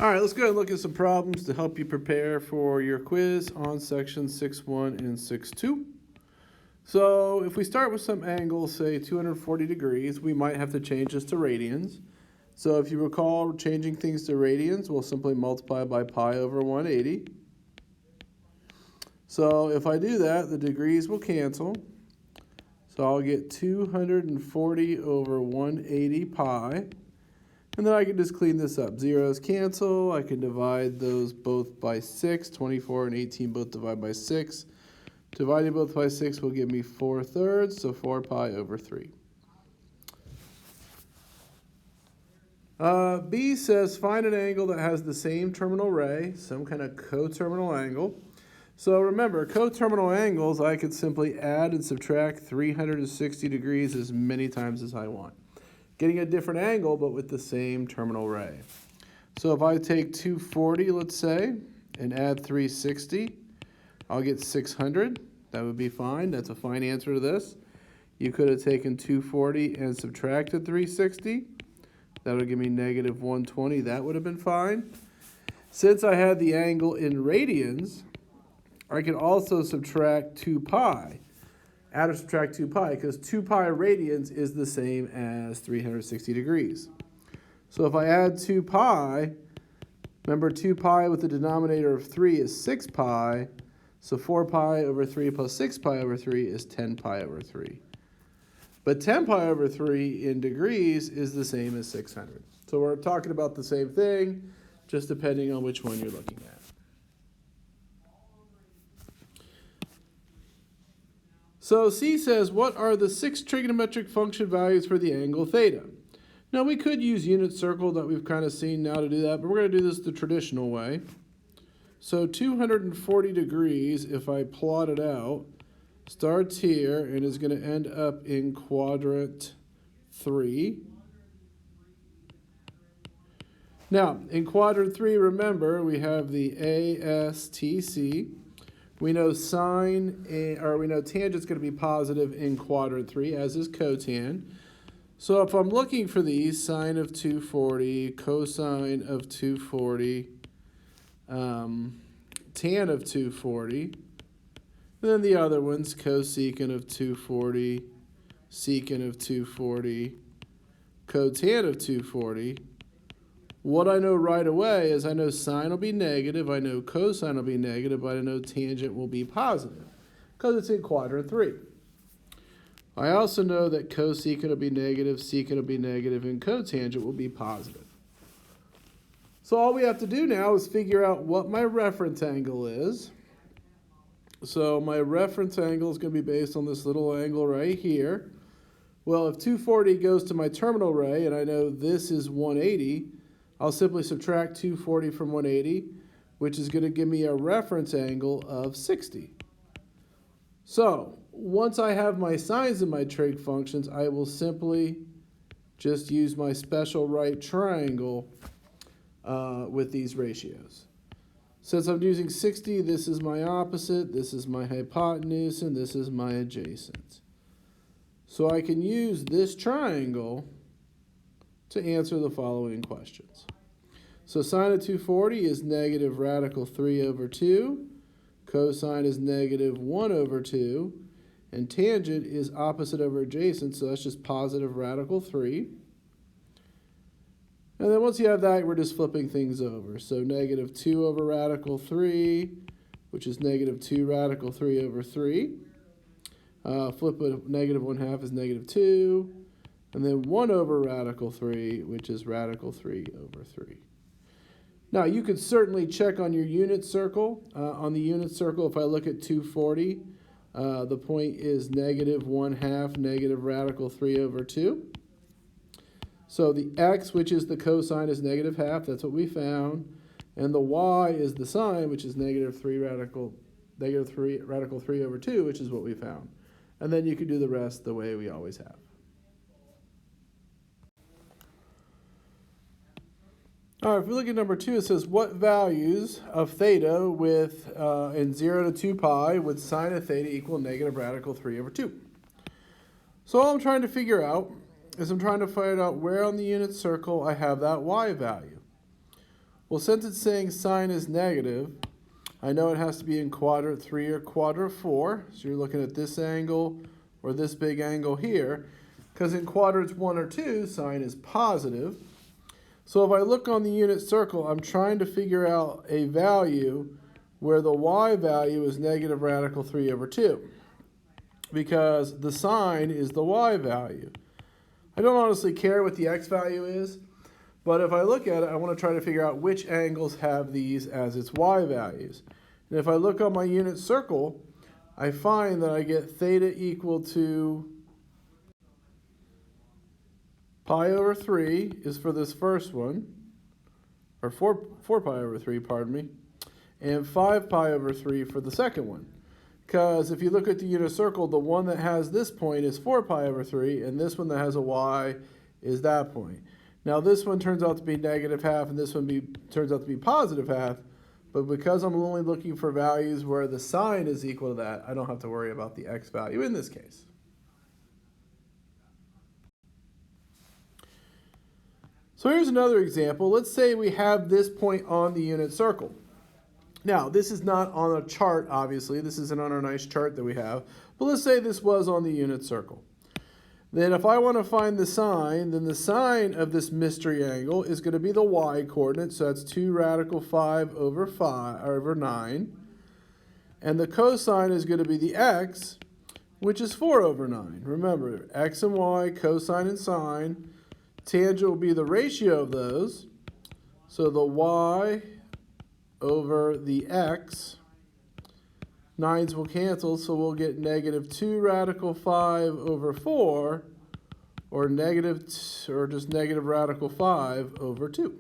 All right, let's go ahead and look at some problems to help you prepare for your quiz on section 6.1 and 6.2. So if we start with some angle, say 240 degrees, we might have to change this to radians. So if you recall, changing things to radians, we'll simply multiply by pi over 180. So if I do that, the degrees will cancel. So I'll get 240 over 180 pi. And then I can just clean this up. Zeros cancel. I can divide those both by 6. 24 and 18 both divide by 6. Dividing both by 6 will give me 4/3, so 4 pi over 3. B says find an angle that has the same terminal ray, some kind of coterminal angle. So remember, coterminal angles, I could simply add and subtract 360 degrees as many times as I want. Getting a different angle, but with the same terminal ray. So if I take 240, let's say, and add 360, I'll get 600. That would be fine. That's a fine answer to this. You could have taken 240 and subtracted 360. That would give me negative 120. That would have been fine. Since I had the angle in radians, I could also subtract 2 pi. Add or subtract 2 pi, because 2 pi radians is the same as 360 degrees. So if I add 2 pi, remember 2 pi with the denominator of 3 is 6 pi, so 4 pi over 3 plus 6 pi over 3 is 10 pi over 3. But 10 pi over 3 in degrees is the same as 600. So we're talking about the same thing, just depending on which one you're looking at. So C says, what are the 6 trigonometric function values for the angle theta? Now we could use unit circle that we've kind of seen now to do that, but we're going to do this the traditional way. So 240 degrees, if I plot it out, starts here and is going to end up in quadrant 3. Now, in quadrant 3, remember, we have the ASTC. We know tangent's going to be positive in quadrant 3, as is cotan. So if I'm looking for these, sine of 240, cosine of 240, tan of 240, and then the other ones, cosecant of 240, secant of 240, cotan of 240. What I know right away is I know sine will be negative, I know cosine will be negative, but I know tangent will be positive because it's in quadrant 3. I also know that cosecant will be negative, secant will be negative, and cotangent will be positive. So all we have to do now is figure out what my reference angle is. So my reference angle is going to be based on this little angle right here. Well, if 240 goes to my terminal ray, and I know this is 180, I'll simply subtract 240 from 180, which is going to give me a reference angle of 60. So once I have my sines and my trig functions, I will simply just use my special right triangle with these ratios. Since I'm using 60, this is my opposite, this is my hypotenuse, and this is my adjacent. So I can use this triangle to answer the following questions. So sine of 240 is negative radical 3 over 2. Cosine is negative 1 over 2. And tangent is opposite over adjacent, so that's just positive radical 3. And then once you have that, we're just flipping things over. So negative 2 over radical 3, which is negative 2 radical 3 over 3. Flip it, negative 1/2 is negative 2. And then 1 over radical 3, which is radical 3 over 3. Now, you could certainly check on your unit circle. On the unit circle, if I look at 240, the point is negative 1/2 negative radical 3 over 2. So the x, which is the cosine, is negative 1/2. That's what we found. And the y is the sine, which is negative 3 radical 3 over 2, which is what we found. And then you can do the rest the way we always have. All right, if we look at number 2, it says, what values of theta with in 0 to 2 pi would sine of theta equal negative radical 3 over 2? So all I'm trying to figure out is I'm trying to find out where on the unit circle I have that y value. Well, since it's saying sine is negative, I know it has to be in quadrant 3 or quadrant 4. So you're looking at this angle or this big angle here, because in quadrants 1 or 2, sine is positive. So if I look on the unit circle, I'm trying to figure out a value where the y value is negative radical 3 over 2, because the sine is the y value. I don't honestly care what the x value is, but if I look at it, I want to try to figure out which angles have these as its y values. And if I look on my unit circle, I find that I get theta equal to pi over 3 is for this first one, or 4 pi over 3, pardon me, and 5 pi over 3 for the second one. Because if you look at the unit circle, the one that has this point is 4 pi over 3, and this one that has a y is that point. Now this one turns out to be negative half, and this one turns out to be positive half, but because I'm only looking for values where the sine is equal to that, I don't have to worry about the x value in this case. So here's another example. Let's say we have this point on the unit circle. Now, this is not on a chart, obviously. This isn't on our nice chart that we have. But let's say this was on the unit circle. Then if I want to find the sine, then the sine of this mystery angle is going to be the y coordinate. So that's 2 radical 5 over 9. And the cosine is going to be the x, which is 4 over 9. Remember, x and y, cosine and sine. Tangent will be the ratio of those. So the y over the x, 9's will cancel, so we'll get negative 2 radical 5 over 4, or just negative radical 5 over 2.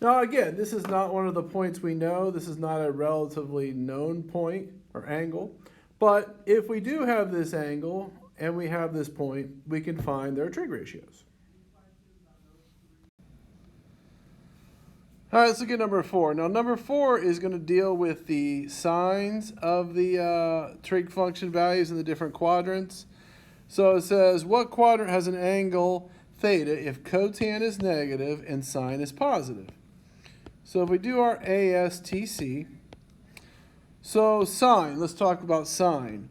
Now again, this is not one of the points we know. This is not a relatively known point or angle. But if we do have this angle and we have this point, we can find their trig ratios. All right, let's look at number 4. Now, number 4 is going to deal with the sines of the trig function values in the different quadrants. So it says, what quadrant has an angle theta if cotan is negative and sine is positive? So if we do our ASTC, so sine, let's talk about sine.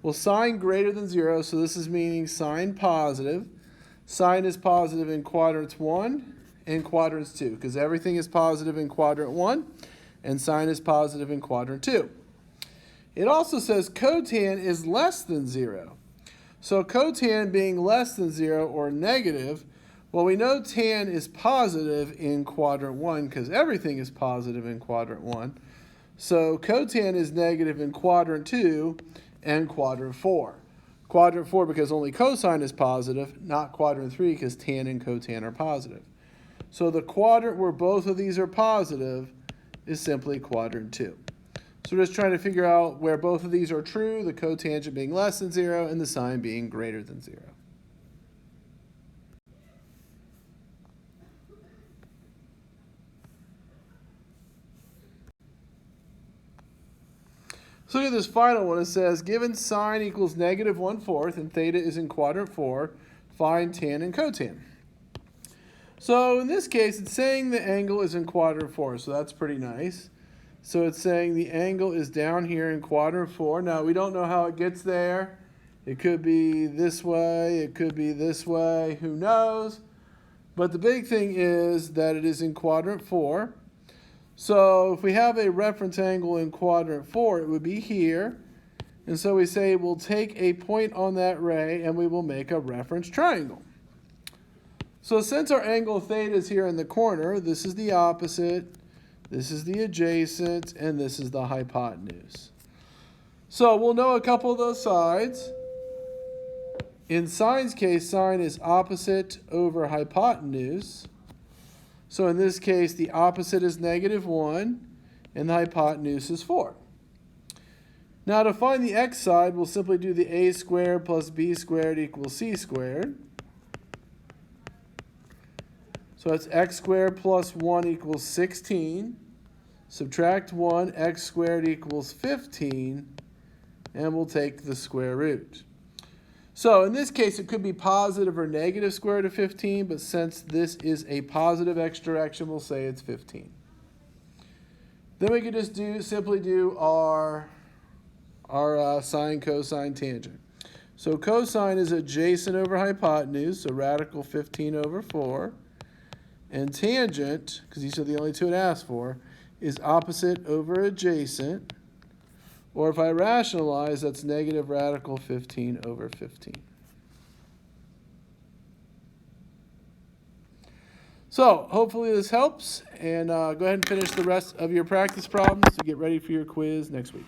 Well, sine greater than 0, so this is meaning sine positive. Sine is positive in quadrants 1 and quadrants 2, because everything is positive in quadrant 1, and sine is positive in quadrant 2. It also says cotan is less than 0. So cotan being less than 0 or negative, well, we know tan is positive in quadrant 1 because everything is positive in quadrant 1. So cotan is negative in quadrant 2 and quadrant 4. Quadrant 4 because only cosine is positive, not quadrant 3 because tan and cotan are positive. So the quadrant where both of these are positive is simply quadrant 2. So we're just trying to figure out where both of these are true, the cotangent being less than 0 and the sine being greater than 0. So look at this final one. It says, given sine equals negative 1/4 and theta is in quadrant 4, find tan and cotan. So in this case, it's saying the angle is in quadrant 4, so that's pretty nice. So it's saying the angle is down here in quadrant 4. Now, we don't know how it gets there. It could be this way, it could be this way, who knows? But the big thing is that it is in quadrant 4. So if we have a reference angle in quadrant 4, it would be here. And so we say we'll take a point on that ray and we will make a reference triangle. So since our angle theta is here in the corner, this is the opposite, this is the adjacent, and this is the hypotenuse. So we'll know a couple of those sides. In sine's case, sine is opposite over hypotenuse. So in this case, the opposite is -1, and the hypotenuse is 4. Now to find the x side, we'll simply do the a squared plus b squared equals c squared. So that's x squared plus 1 equals 16. Subtract 1, x squared equals 15, and we'll take the square root. So in this case, it could be positive or negative square root of 15, but since this is a positive x direction, we'll say it's 15. Then we could just simply do our sine, cosine, tangent. So cosine is adjacent over hypotenuse, so radical 15 over 4. And tangent, because these are the only two it asks for, is opposite over adjacent. Or if I rationalize, that's negative radical 15 over 15. So hopefully this helps. And go ahead and finish the rest of your practice problems to get ready for your quiz next week.